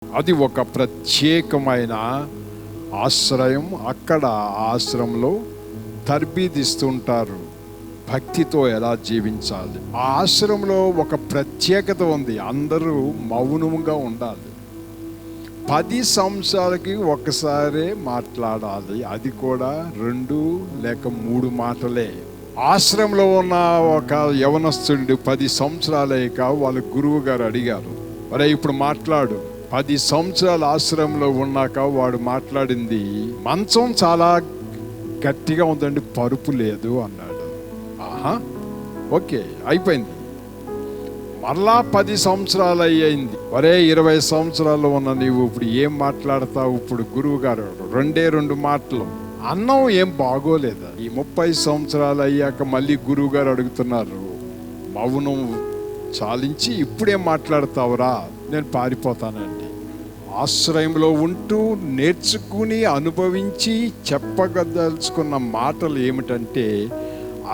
అది ఒక ప్రత్యేకమైన ఆశ్రయం. అక్కడ ఆశ్రమంలో తర్బీదిస్తుంటారు భక్తితో ఎలా జీవించాలి. ఆ ఆశ్రమంలో ఒక ప్రత్యేకత ఉంది, అందరూ మౌనంగా ఉండాలి. 10 సంవత్సరాలకి ఒకసారి మాట్లాడాలి, అది కూడా 2 లేక 3 మాటలే. ఆశ్రమంలో ఉన్న ఒక యవనస్తుడు 10 సంవత్సరాలయ్యాక వాళ్ళ గురువు గారు అడిగారు, అరే ఇప్పుడు మాట్లాడు. 10 సంవత్సరాల ఆశ్రమంలో ఉన్నాక వాడు మాట్లాడింది, మంచం చాలా గట్టిగా ఉందండి, పరుపు లేదు అన్నాడు. ఆహా, ఓకే, అయిపోయింది. మరలా 10 సంవత్సరాలు అయ్యింది. ఒరే 20 సంవత్సరాలు ఉన్న నీవు ఇప్పుడు ఏం మాట్లాడతావు? ఇప్పుడు గురువు గారు 2 మాటలు, అన్నం ఏం బాగోలేదా? ఈ 30 సంవత్సరాలు అయ్యాక మళ్ళీ గురువు గారు అడుగుతున్నారు, మౌనం చాలించి ఇప్పుడేం మాట్లాడతావురా? నేను పారిపోతానండి. ఆశ్రయంలో ఉంటూ నేర్చుకుని అనుభవించి చెప్పగదలుచుకున్న మాటలు ఏమిటంటే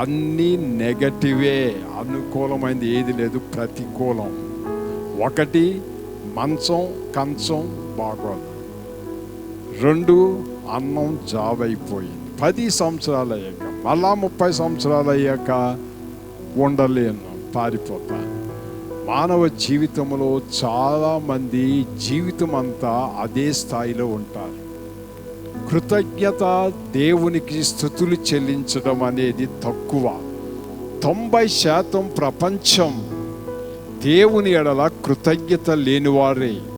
అన్నీ నెగటివే, అనుకూలమైనది ఏది లేదు, ప్రతికూలం. 1 మంచం కంచం బాగోదు, 2 అన్నం జావైపోయింది. 10 సంవత్సరాలు అయ్యాక మళ్ళా 30 సంవత్సరాలు అయ్యాక ఉండలేను, పారిపోతాను. మానవ జీవితంలో చాలామంది జీవితం అంతా అదే స్థాయిలో ఉంటారు. కృతజ్ఞత, దేవునికి స్తుతులు చెల్లించడం అనేది తక్కువ. 90% ప్రపంచం దేవుని ఎడల కృతజ్ఞత లేనివారే.